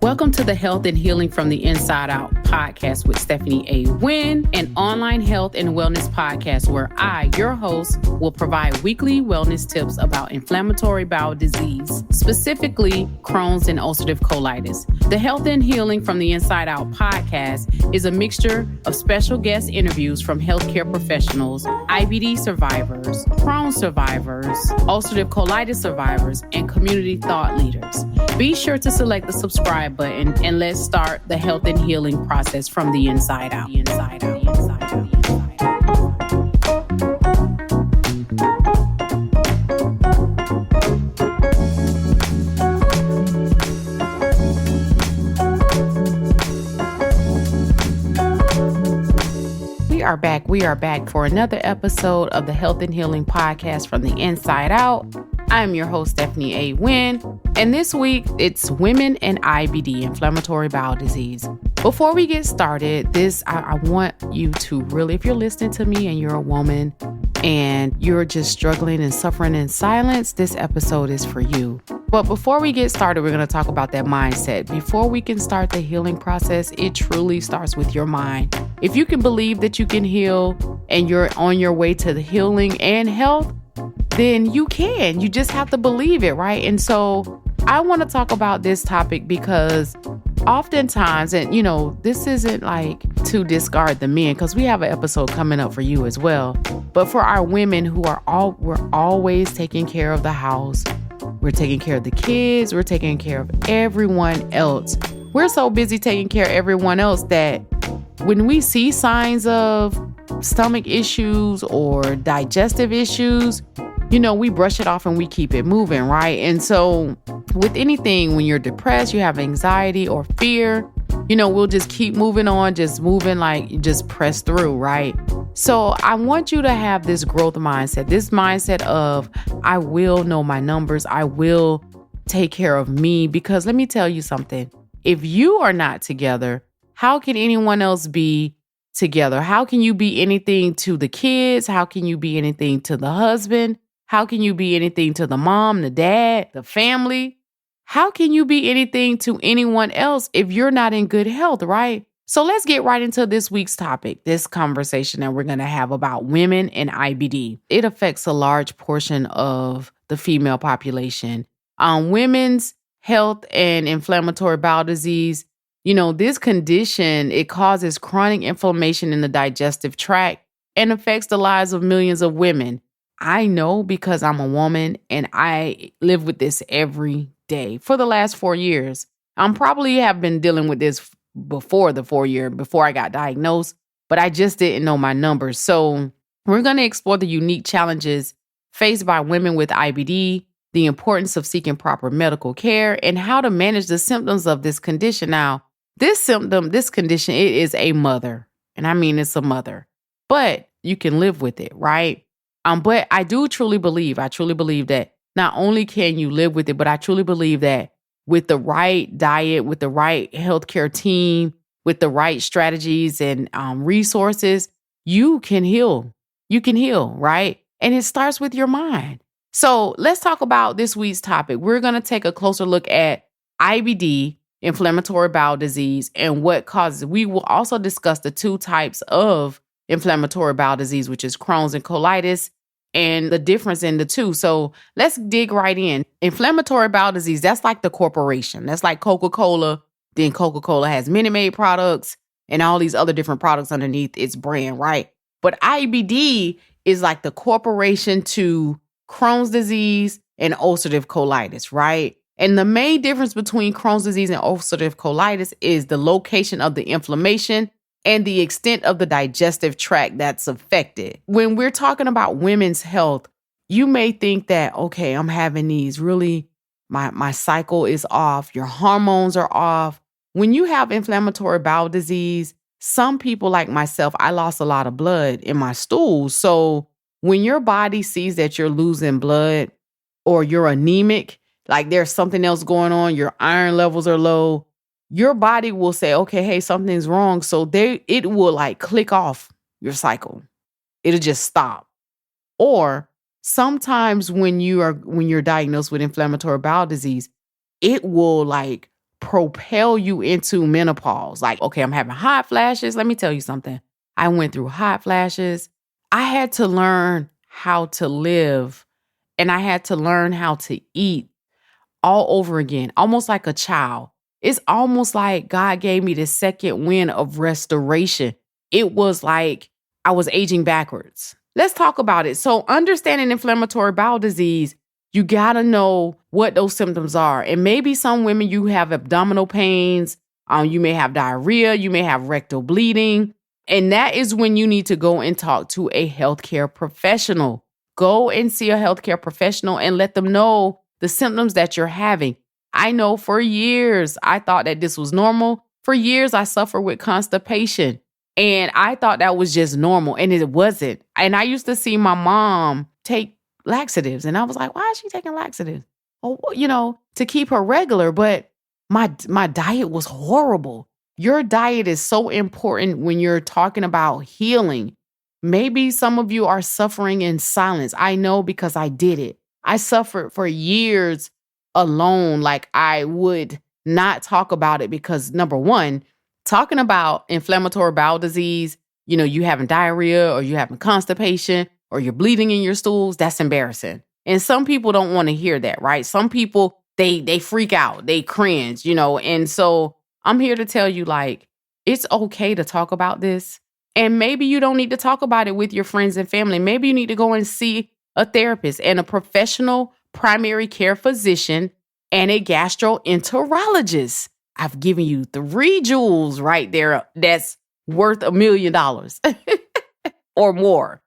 Welcome to the Health and Healing from the Inside Out podcast with Stephanie A. Wynn, an online health and wellness podcast where I, your host, will provide weekly wellness tips about inflammatory bowel disease, specifically Crohn's and ulcerative colitis. The Health and Healing from the Inside Out podcast is a mixture of special guest interviews from healthcare professionals, IBD survivors, Crohn's survivors, ulcerative colitis survivors, and community thought leaders. Be sure to select the subscribe button and let's start the health and healing process from the inside out. We are back for another episode of the Health and Healing podcast from the inside out. I'm your host, Stephanie A. Wynn, and this week it's women and IBD, inflammatory bowel disease. Before we get started, I want you to really, if you're listening to me and you're a woman and you're just struggling and suffering in silence, this episode is for you. But before we get started, we're going to talk about that mindset. Before we can start the healing process, it truly starts with your mind. If you can believe that you can heal and you're on your way to the healing and health, then you can. You just have to believe it, right? And so I want to talk about this topic because oftentimes, and this isn't like to discard the men, because we have an episode coming up for you as well. But for our women who we're always taking care of the house, we're taking care of the kids, we're taking care of everyone else. We're so busy taking care of everyone else that when we see signs of stomach issues or digestive issues, we brush it off and we keep it moving, right? And so with anything, when you're depressed, you have anxiety or fear, we'll just keep moving on, just press through, right? So I want you to have this growth mindset, this mindset of, I will know my numbers, I will take care of me, because let me tell you something. If you are not together, how can anyone else be together? How can you be anything to the kids? How can you be anything to the husband? How can you be anything to the mom, the dad, the family? How can you be anything to anyone else if you're not in good health, right? So let's get right into this week's topic, this conversation that we're going to have about women and IBD. It affects a large portion of the female population. Women's health and inflammatory bowel disease, this condition, it causes chronic inflammation in the digestive tract and affects the lives of millions of women. I know because I'm a woman and I live with this every day for the last 4 years. I probably have been dealing with this before I got diagnosed, but I just didn't know my numbers. So we're going to explore the unique challenges faced by women with IBD, the importance of seeking proper medical care, and how to manage the symptoms of this condition. Now, this condition, it is a mother, and I mean it's a mother, but you can live with it, right? But I truly believe that not only can you live with it, but I truly believe that with the right diet, with the right healthcare team, with the right strategies and resources, you can heal. You can heal, right? And it starts with your mind. So let's talk about this week's topic. We're going to take a closer look at IBD, inflammatory bowel disease, and what causes it. We will also discuss the two types of inflammatory bowel disease, which is Crohn's and colitis, and the difference in the two. So let's dig right in. Inflammatory bowel disease, that's like the corporation. That's like Coca-Cola. Then Coca-Cola has Minute Maid products and all these other different products underneath its brand, right? But IBD is like the corporation to Crohn's disease and ulcerative colitis, right? And the main difference between Crohn's disease and ulcerative colitis is the location of the inflammation and the extent of the digestive tract that's affected. When we're talking about women's health, you may think that, okay, I'm having these really, my cycle is off, your hormones are off. When you have inflammatory bowel disease, some people like myself, I lost a lot of blood in my stools. So when your body sees that you're losing blood or you're anemic, like there's something else going on, your iron levels are low, your body will say, okay, hey, something's wrong. So it will like click off your cycle. It'll just stop. Or sometimes when you're diagnosed with inflammatory bowel disease, it will like propel you into menopause. Like, okay, I'm having hot flashes. Let me tell you something. I went through hot flashes. I had to learn how to live, and I had to learn how to eat all over again, almost like a child. It's almost like God gave me this second wind of restoration. It was like I was aging backwards. Let's talk about it. So understanding inflammatory bowel disease, you got to know what those symptoms are. And maybe some women, you have abdominal pains. You may have diarrhea. You may have rectal bleeding. And that is when you need to go and talk to a healthcare professional. Go and see a healthcare professional and let them know the symptoms that you're having. I know for years, I thought that this was normal. For years, I suffered with constipation. And I thought that was just normal, and it wasn't. And I used to see my mom take laxatives, and I was like, why is she taking laxatives? Oh, to keep her regular. But my diet was horrible. Your diet is so important when you're talking about healing. Maybe some of you are suffering in silence. I know because I did it. I suffered for years alone. Like, I would not talk about it because, number one, talking about inflammatory bowel disease, you having diarrhea or you having constipation or you're bleeding in your stools, that's embarrassing. And some people don't want to hear that, right? Some people, they freak out, they cringe, And so I'm here to tell you, like, it's okay to talk about this. And maybe you don't need to talk about it with your friends and family. Maybe you need to go and see a therapist and a professional primary care physician and a gastroenterologist. I've given you 3 jewels right there that's worth $1 million or more.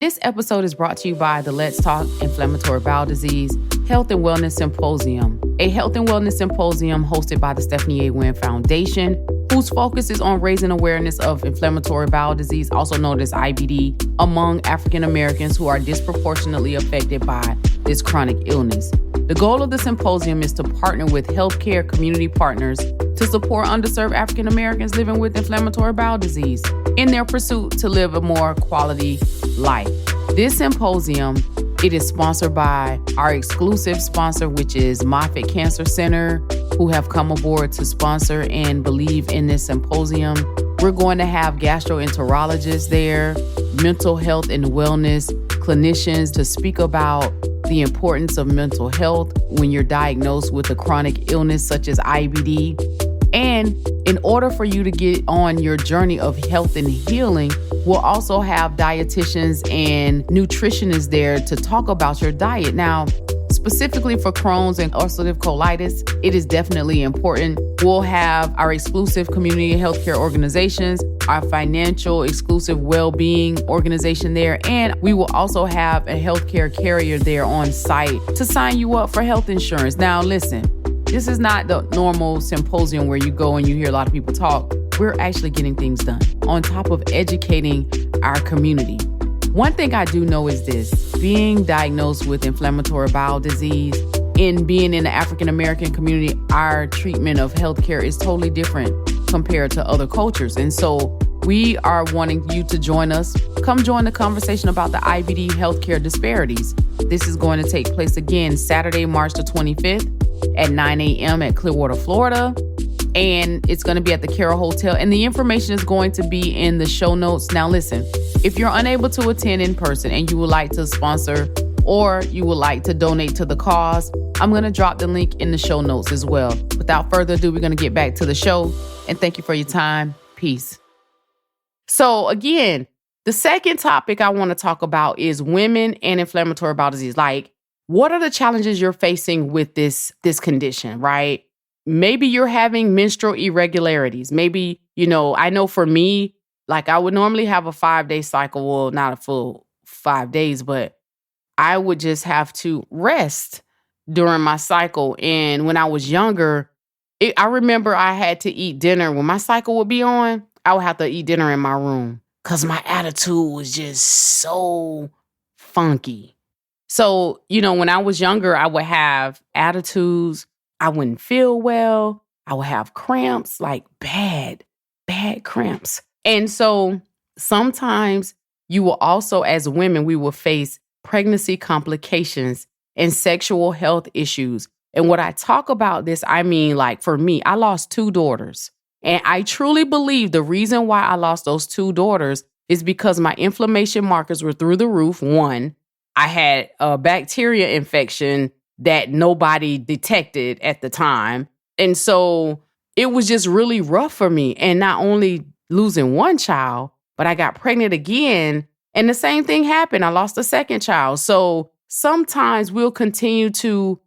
This episode is brought to you by the Let's Talk Inflammatory Bowel Disease Health and Wellness Symposium, a health and wellness symposium hosted by the Stephanie A. Wynn Foundation, whose focus is on raising awareness of inflammatory bowel disease, also known as IBD, among African Americans who are disproportionately affected by this chronic illness. The goal of the symposium is to partner with healthcare community partners to support underserved African Americans living with inflammatory bowel disease in their pursuit to live a more quality life. This symposium, it is sponsored by our exclusive sponsor, which is Moffitt Cancer Center, who have come aboard to sponsor and believe in this symposium. We're going to have gastroenterologists there, mental health and wellness clinicians to speak about the importance of mental health when you're diagnosed with a chronic illness such as IBD. And in order for you to get on your journey of health and healing, we'll also have dietitians and nutritionists there to talk about your diet. Now, specifically for Crohn's and ulcerative colitis, it is definitely important. We'll have our exclusive community healthcare organizations, our financial exclusive well-being organization there, and we will also have a healthcare carrier there on site to sign you up for health insurance. Now, listen, this is not the normal symposium where you go and you hear a lot of people talk. We're actually getting things done on top of educating our community. One thing I do know is this: being diagnosed with inflammatory bowel disease, and being in the African American community, our treatment of healthcare is totally different compared to other cultures. And so we are wanting you to join us. Come join the conversation about the IBD healthcare disparities. This is going to take place again Saturday, March the 25th at 9 a.m. at Clearwater, Florida. And it's going to be at the Carroll Hotel. And the information is going to be in the show notes. Now, listen, if you're unable to attend in person and you would like to sponsor or you would like to donate to the cause, I'm going to drop the link in the show notes as well. Without further ado, we're going to get back to the show. And thank you for your time. Peace. So again, the second topic I want to talk about is women and inflammatory bowel disease. Like, what are the challenges you're facing with this condition, right? Maybe you're having menstrual irregularities. Maybe, I know for me, like, I would normally have a 5-day cycle. Well, not a full 5 days, but I would just have to rest during my cycle. And when I was younger, I remember I had to eat dinner. When my cycle would be on, I would have to eat dinner in my room because my attitude was just so funky. So, when I was younger, I would have attitudes. I wouldn't feel well. I would have cramps, like bad cramps. And so sometimes you will also, as women, we will face pregnancy complications and sexual health issues And what I talk about this, I mean, like for me, I lost 2 daughters. And I truly believe the reason why I lost those 2 daughters is because my inflammation markers were through the roof. One, I had a bacteria infection that nobody detected at the time. And so it was just really rough for me. And not only losing one child, but I got pregnant again. And the same thing happened. I lost a second child. So sometimes we'll continue to,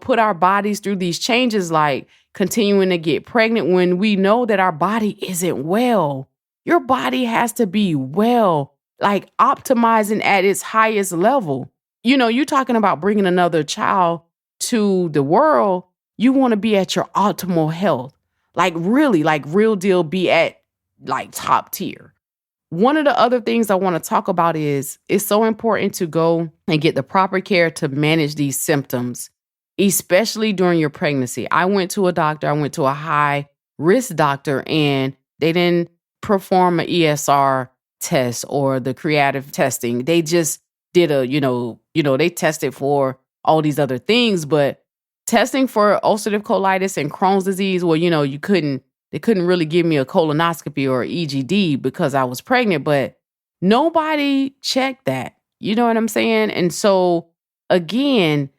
put our bodies through these changes, like continuing to get pregnant when we know that our body isn't well. Your body has to be well, like optimizing at its highest level. You're talking about bringing another child to the world. You want to be at your optimal health, like really, like real deal, be at like top tier. One of the other things I want to talk about is it's so important to go and get the proper care to manage these symptoms, especially during your pregnancy. I went to a doctor. I went to a high risk doctor, and they didn't perform an ESR test or the creative testing. They just did they tested for all these other things, but testing for ulcerative colitis and Crohn's disease, well, they couldn't really give me a colonoscopy or EGD because I was pregnant, but nobody checked that. You know what I'm saying? And so again,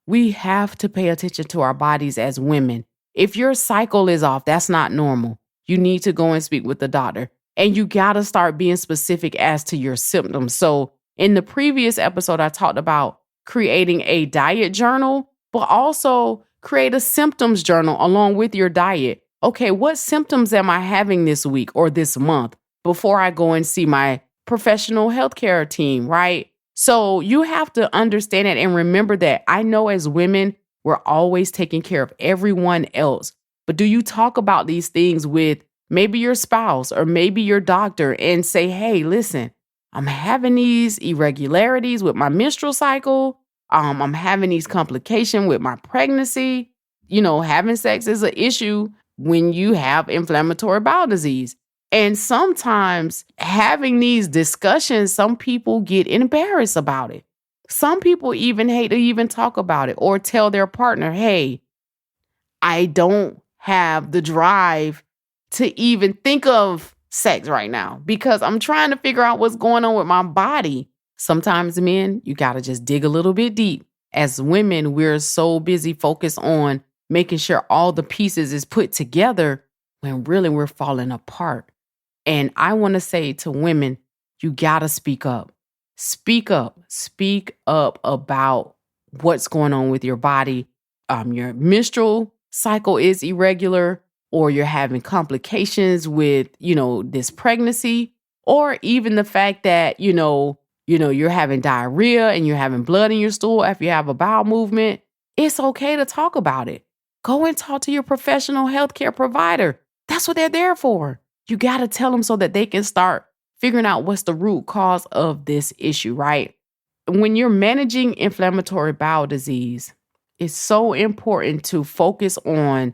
we have to pay attention to our bodies as women. If your cycle is off, that's not normal. You need to go and speak with the doctor. And you got to start being specific as to your symptoms. So in the previous episode, I talked about creating a diet journal, but also create a symptoms journal along with your diet. Okay, what symptoms am I having this week or this month before I go and see my professional healthcare team, right? So you have to understand it and remember that I know as women, we're always taking care of everyone else. But do you talk about these things with maybe your spouse or maybe your doctor and say, hey, listen, I'm having these irregularities with my menstrual cycle. I'm having these complications with my pregnancy. Having sex is an issue when you have inflammatory bowel disease. And sometimes having these discussions, some people get embarrassed about it. Some people even hate to even talk about it or tell their partner, hey, I don't have the drive to even think of sex right now because I'm trying to figure out what's going on with my body. Sometimes men, you got to just dig a little bit deep. As women, we're so busy focused on making sure all the pieces is put together when really we're falling apart. And I want to say to women, you got to speak up. Speak up. Speak up about what's going on with your body. Your menstrual cycle is irregular, or you're having complications with, this pregnancy, or even the fact that, you're having diarrhea and you're having blood in your stool after you have a bowel movement. It's okay to talk about it. Go and talk to your professional healthcare provider. That's what they're there for. You got to tell them so that they can start figuring out what's the root cause of this issue, right? When you're managing inflammatory bowel disease, it's so important to focus on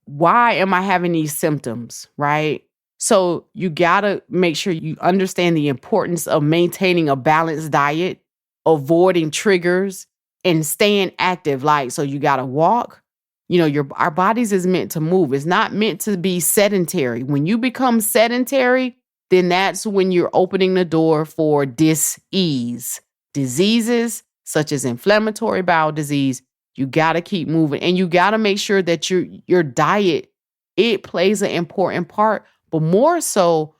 why am I having these symptoms, right? So you got to make sure you understand the importance of maintaining a balanced diet, avoiding triggers, and staying active. So you got to walk. Our bodies is meant to move. It's not meant to be sedentary. When you become sedentary, then that's when you're opening the door for dis-ease. Diseases such as inflammatory bowel disease, you got to keep moving. And you got to make sure that your diet, it plays an important part. But more so,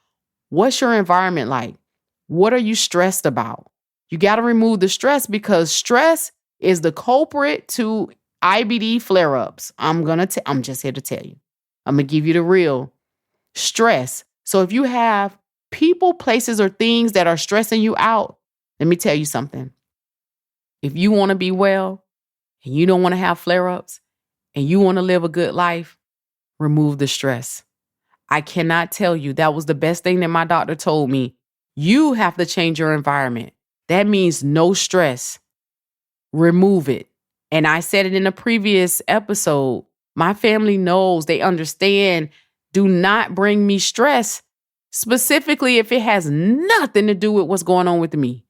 what's your environment like? What are you stressed about? You got to remove the stress because stress is the culprit to IBD flare-ups. I'm just here to tell you. I'm going to give you the real stress. So if you have people, places, or things that are stressing you out, let me tell you something. If you want to be well and you don't want to have flare-ups and you want to live a good life, remove the stress. I cannot tell you that was the best thing that my doctor told me. You have to change your environment. That means no stress. Remove it. And I said it in a previous episode. My family knows, they understand. Do not bring me stress, specifically if it has nothing to do with what's going on with me.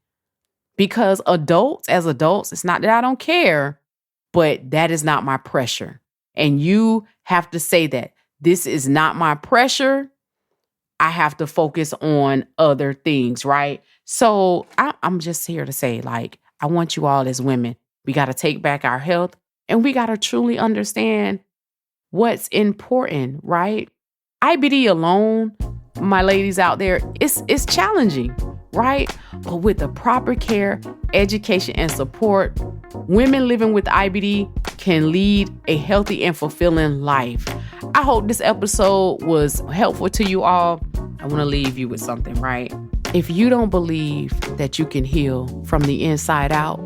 Because as adults, it's not that I don't care, but that is not my pressure. And you have to say that this is not my pressure. I have to focus on other things, right? So I'm just here to say, like, I want you all as women, we got to take back our health and we got to truly understand what's important, right? IBD alone, my ladies out there, it's challenging, right? But with the proper care, education, and support, women living with IBD can lead a healthy and fulfilling life. I hope this episode was helpful to you all. I want to leave you with something, right? If you don't believe that you can heal from the inside out,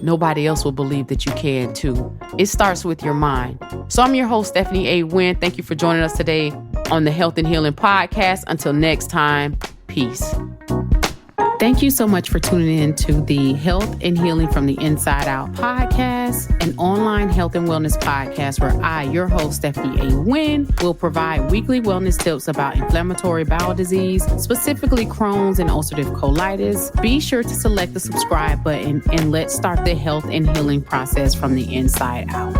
nobody else will believe that you can too. It starts with your mind. So I'm your host, Stephanie A. Wynn. Thank you for joining us today on the Health and Healing Podcast. Until next time, peace. Thank you so much for tuning in to the Health and Healing from the Inside Out podcast, an online health and wellness podcast where I, your host, Stephanie A. Wynn, will provide weekly wellness tips about inflammatory bowel disease, specifically Crohn's and ulcerative colitis. Be sure to select the subscribe button and let's start the health and healing process from the inside out.